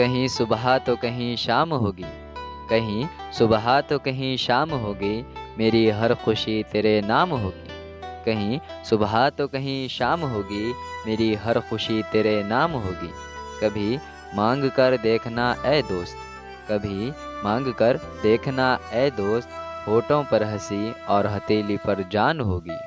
कहीं सुबह तो कहीं शाम होगी, कहीं सुबह तो कहीं शाम होगी, मेरी हर खुशी तेरे नाम होगी। कहीं सुबह तो कहीं शाम होगी, मेरी हर खुशी तेरे नाम होगी। कभी मांग कर देखना ए दोस्त, कभी मांग कर देखना ए दोस्त, होठों पर हंसी और हथेली पर जान होगी।